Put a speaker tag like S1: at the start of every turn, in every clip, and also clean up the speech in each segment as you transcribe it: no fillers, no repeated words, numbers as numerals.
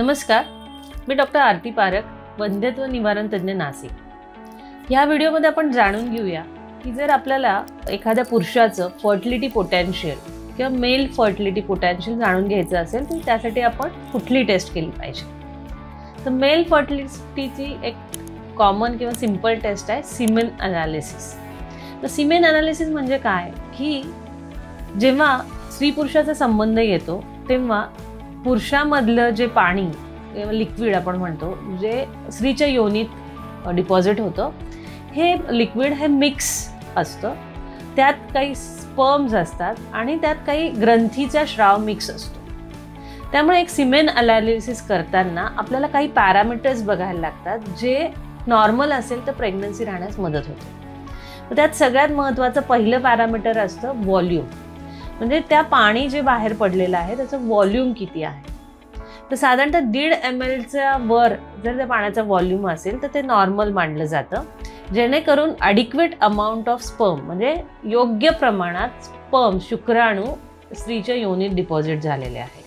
S1: नमस्कार, मी डॉक्टर आरती पारख, वंध्यत्व निवारण तज्ञ, नाशिक। या व्हिडिओमध्ये आपण जाणून घेऊया की जर आपल्याला एखाद्या पुरुषाचं फर्टिलिटी पोटेन्शियल किंवा मेल फर्टिलिटी पोटेन्शियल जाणून घ्यायचं असेल तर त्यासाठी आपण कुठली टेस्ट केली पाहिजे। तर मेल फर्टिलिटीची एक कॉमन किंवा सिंपल टेस्ट आहे सीमेन अनालिसिस। तर सीमेन अनालिसिस म्हणजे काय की जेव्हा स्त्री पुरुषाचा संबंध येतो तेव्हा पुरुषामधलं जे पाणी किंवा लिक्विड आपण म्हणतो जे स्त्रीच्या योनीत डिपॉझिट होतं, हे लिक्विड हे मिक्स असतं। त्यात काही स्पर्म्स असतात आणि त्यात काही ग्रंथीचा स्राव मिक्स असतो। त्यामुळे एक सीमेन अनालिसिस करताना आपल्याला काही पॅरामीटर्स बघायला लागतात जे नॉर्मल असेल तर प्रेग्नन्सी राहण्यास मदत होते। त्यात सगळ्यात महत्त्वाचं पहिलं पॅरामीटर असतं व्हॉल्यूम, म्हणजे त्या पाणी जे बाहेर पडलेलं आहे त्याचं व्हॉल्यूम किती आहे। तर साधारणतः 1.5 ml च्या वर जर त्या पाण्याचा व्हॉल्यूम असेल तर ते नॉर्मल मानलं जातं, जेणेकरून ॲडिक्वेट अमाऊंट ऑफ स्पर्म म्हणजे योग्य प्रमाणात स्पर्म शुक्राणू स्त्रीच्या योनीत डिपॉझिट झालेले आहे।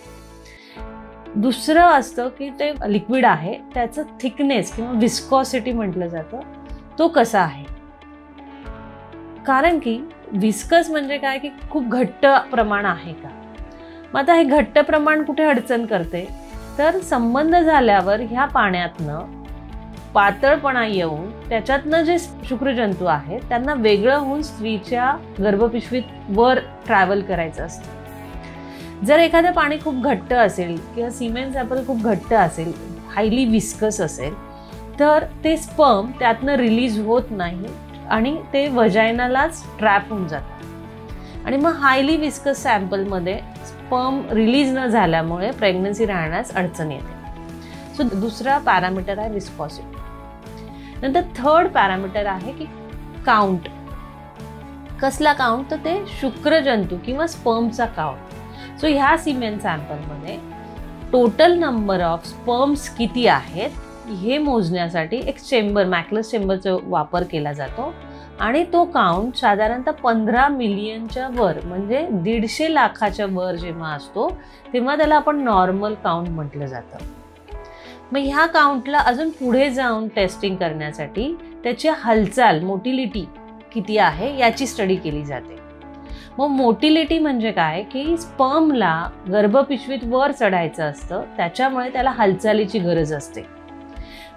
S1: दुसरं असतं की ते लिक्विड आहे त्याचं थिकनेस किंवा विस्कॉसिटी म्हटलं जातं, तो कसा आहे। कारण की विस्कस म्हणजे काय की खूप घट्ट प्रमाण आहे का। मग आता हे घट्ट प्रमाण कुठे अडचण करते तर संबंध झाल्यावर ह्या पाण्यातनं पातळपणा येऊन त्याच्यातनं जे शुक्रजंतू आहेत त्यांना वेगळं होऊन स्त्रीच्या गर्भपिशवीत वर ट्रॅव्हल करायचं असतं। जर एखादं पाणी खूप घट्ट असेल किंवा सीमेन सॅम्पल खूप घट्ट असेल, हायली विस्कस असेल, तर ते स्पर्म त्यातनं रिलीज होत नाही आणि ते वजायनालाच ट्रॅप होऊन जातात आणि मग हायली विस्कस सॅम्पलमध्ये स्पर्म रिलीज न झाल्यामुळे प्रेग्नन्सी राहण्यास अडचण येते। सो दुसरा पॅरामीटर आहे विस्कॉसिटी। नंतर थर्ड पॅरामीटर आहे की काउंट। कसला काउंट तर ते शुक्रजंतू किंवा स्पर्मचा काउंट। सो ह्या सीमेन सॅम्पलमध्ये टोटल नंबर ऑफ स्पर्म्स किती आहेत हे मोजण्यासाठी एक चेंबर, मॅक्लस चेंबरचा वापर केला जातो आणि तो काउंट साधारणतः 15 मिलियनच्या वर म्हणजे 150 लाखाच्या वर जेव्हा असतो तेव्हा त्याला आपण नॉर्मल काउंट म्हटलं जातं। मग ह्या काउंटला अजून पुढे जाऊन टेस्टिंग करण्यासाठी त्याची हालचाल, मोटिलिटी किती आहे याची स्टडी केली जाते। मग मोटिलिटी म्हणजे काय की स्पर्मला गर्भपिशवीत वर चढायचं असतं, त्याच्यामुळे त्याला हालचालीची गरज असते।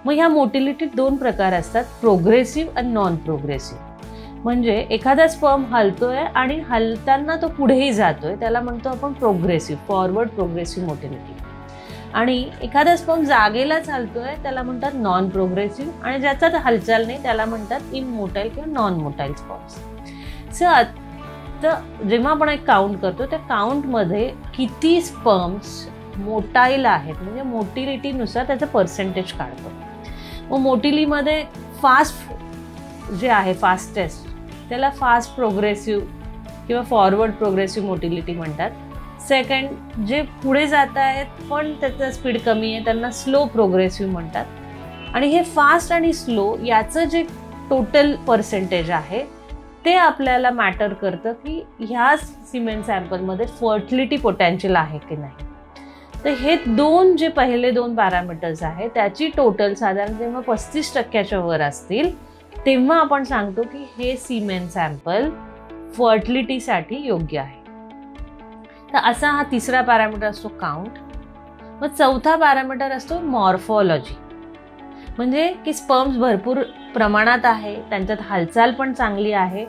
S1: मग ह्या मोटिलिटीत 2 प्रकार असतात, प्रोग्रेसिव्ह आणि नॉन प्रोग्रेसिव्ह। म्हणजे एखादा स्पर्म हलतोय आणि हलताना तो पुढेही जातोय त्याला म्हणतो आपण प्रोग्रेसिव्ह, फॉरवर्ड प्रोग्रेसिव्ह मोटिलिटी। आणि एखादा स्पर्म जागेलाच हलतोय त्याला म्हणतात नॉन प्रोग्रेसिव्ह आणि ज्याच्यात हालचाल नाही त्याला म्हणतात इमोटाईल किंवा नॉन मोटाईल स्पर्म्स। तर जेव्हा आपण एक काउंट करतो त्या काउंटमध्ये किती स्पर्म्स मोटाईल आहेत म्हणजे मोटिलिटीनुसार त्याचं पर्सेंटेज काढतो। मग मोटिलीमध्ये फास्ट जे आहे, फास्टेस्ट, त्याला फास्ट प्रोग्रेसिव्ह किंवा फॉरवर्ड प्रोग्रेसिव्ह मोटिलिटी म्हणतात। सेकंड जे पुढे जात आहेत पण त्याचा स्पीड कमी आहे त्यांना स्लो प्रोग्रेसिव्ह म्हणतात। आणि हे फास्ट आणि स्लो याचं जे टोटल पर्सेंटेज आहे ते आपल्याला मॅटर करतं की ह्या सीमेन सॅम्पलमध्ये फर्टिलिटी पोटेन्शियल आहे की नाही। तर हे जे पहिले 2 पॅरामीटर्स आहेत त्याची टोटल साधारण जेव्हा 35% वर असतील तेव्हा आपण सांगतो की हे सीमेन सॅम्पल फर्टिलिटीसाठी योग्य आहे। तर असा हा तिसरा पॅरामीटर असतो काउंट। मग चौथा पॅरामीटर असतो मॉर्फॉलॉजी, म्हणजे की स्पर्म्स भरपूर प्रमाणात आहे, त्यांच्यात हालचाल पण चांगली आहे,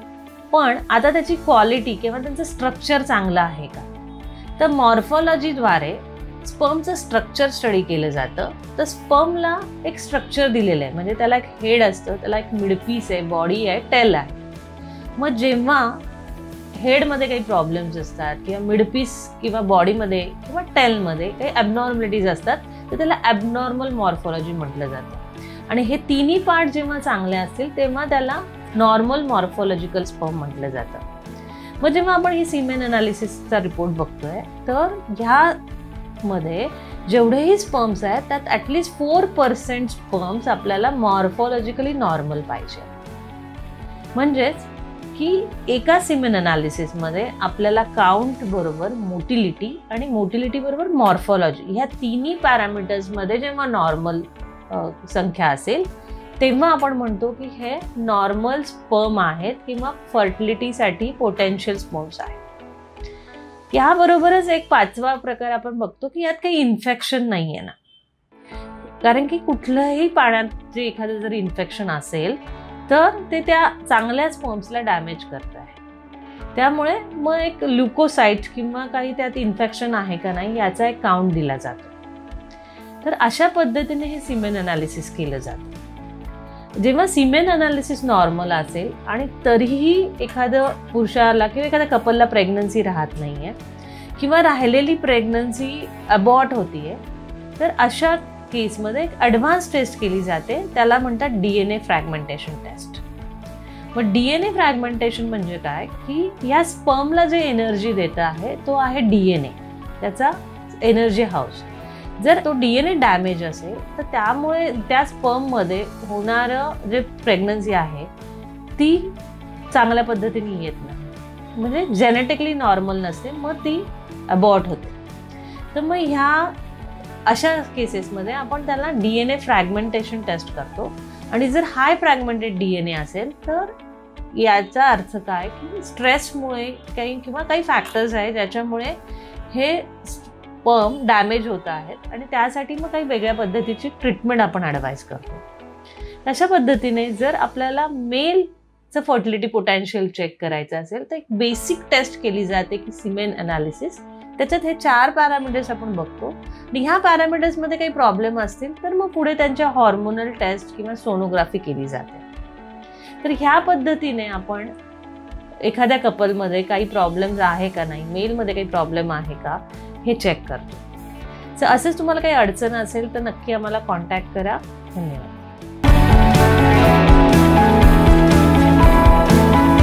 S1: पण आता त्याची क्वालिटी किंवा त्यांचं स्ट्रक्चर चांगलं आहे का। तर मॉर्फॉलॉजीद्वारे स्पर्मचं स्ट्रक्चर स्टडी केलं जातं। तर स्पर्मला एक स्ट्रक्चर दिलेलं आहे, म्हणजे त्याला एक हेड असतं, त्याला एक मिडपीस आहे, बॉडी आहे, टेल आहे। मग जेव्हा हेडमध्ये काही प्रॉब्लेम्स असतात किंवा मिडपीस किंवा बॉडीमध्ये किंवा टेलमध्ये काही ॲबनॉर्मलिटीज असतात तर त्याला ॲबनॉर्मल मॉर्फॉलॉजी म्हटलं जातं। आणि हे तिन्ही पार्ट जेव्हा चांगले असतील तेव्हा त्याला नॉर्मल मॉर्फॉलॉजिकल स्पर्म म्हटलं जातं। मग जेव्हा आपण ही सीमेन अनालिसिसचा रिपोर्ट बघतोय तर ह्यामध्ये जेवढेही स्पर्म्स आहेत त्यात ॲटलिस्ट 4% स्पर्म्स आपल्याला मॉर्फॉलॉजिकली नॉर्मल पाहिजे। म्हणजेच की एका सिमेन अनालिसिसमध्ये आपल्याला काउंट बरोबर मोटिलिटी आणि मोटिलिटी बरोबर मॉर्फॉलॉजी ह्या तिन्ही पॅरामीटर्समध्ये जेव्हा नॉर्मल संख्या असेल तेव्हा आपण म्हणतो की हे नॉर्मल स्पर्म आहेत किंवा फर्टिलिटीसाठी पोटेन्शियल स्पर्म्स आहेत। याबरोबरच एक पाचवा प्रकार आपण बघतो की यात काही इन्फेक्शन नाही आहे ना, कारण की कुठलंही पाण्यात जे एखादं जर इन्फेक्शन असेल तर ते त्या चांगल्या स्पर्म्सला डॅमेज करत आहे। त्यामुळे मग एक ल्युकोसाइट्स किंवा काही त्यात इन्फेक्शन आहे का नाही याचा एक काउंट दिला जातो। तर अशा पद्धतीने हे सिमेन अनालिसिस केलं जातं। जेव्हा सिमेन अनालिसिस नॉर्मल असेल आणि तरीही एखादं पुरुषाला किंवा एखाद्या कपलला प्रेग्नन्सी राहत नाहीये किंवा राहिलेली प्रेग्नन्सी अबॉर्ट होतीये, तर अशा केसमध्ये एक ॲडव्हान्स टेस्ट केली जाते, त्याला म्हणतात DNA फ्रॅगमेंटेशन टेस्ट। मग DNA फ्रॅगमेंटेशन म्हणजे काय की या स्पर्मला जे एनर्जी देत आहे तो आहे DNA, त्याचा एनर्जी हाऊस। जर तो DNA डॅमेज असेल तर त्यामुळे त्या स्पर्ममध्ये होणारं जे प्रेग्नन्सी आहे ती चांगल्या पद्धतीने येत नाही, म्हणजे जेनेटिकली नॉर्मल नसते, मग ती अबॉर्ट होते। तर मग ह्या अशा केसेसमध्ये आपण त्याला DNA फ्रॅगमेंटेशन टेस्ट करतो आणि जर हाय फ्रॅगमेंटेड DNA असेल तर याचा अर्थ काय की स्ट्रेसमुळे किंवा काही फॅक्टर्स आहेत ज्याच्यामुळे हे स्पर्म डॅमेज होत आहेत आणि त्यासाठी मग काही वेगळ्या पद्धतीची ट्रीटमेंट आपण ॲडवाइस करतो। तशा पद्धतीने जर आपल्याला मेलचं फर्टिलिटी पोटेन्शियल चेक करायचं असेल तर एक बेसिक टेस्ट केली जाते की सिमेन अनालिसिस। त्याच्यात हे 4 पॅरामीटर्स आपण बघतो आणि ह्या पॅरामीटर्समध्ये काही प्रॉब्लेम असतील तर मग पुढे त्यांच्या हॉर्मोनल टेस्ट किंवा सोनोग्राफी केली जाते। तर ह्या पद्धतीने आपण एखाद्या कपलमध्ये काही प्रॉब्लेम्स आहे का नाही, मेलमध्ये काही प्रॉब्लेम आहे का हे चेक करतो। तर असंच तुम्हाला काही अडचण असेल तर नक्की आम्हाला कॉन्टॅक्ट करा। धन्यवाद।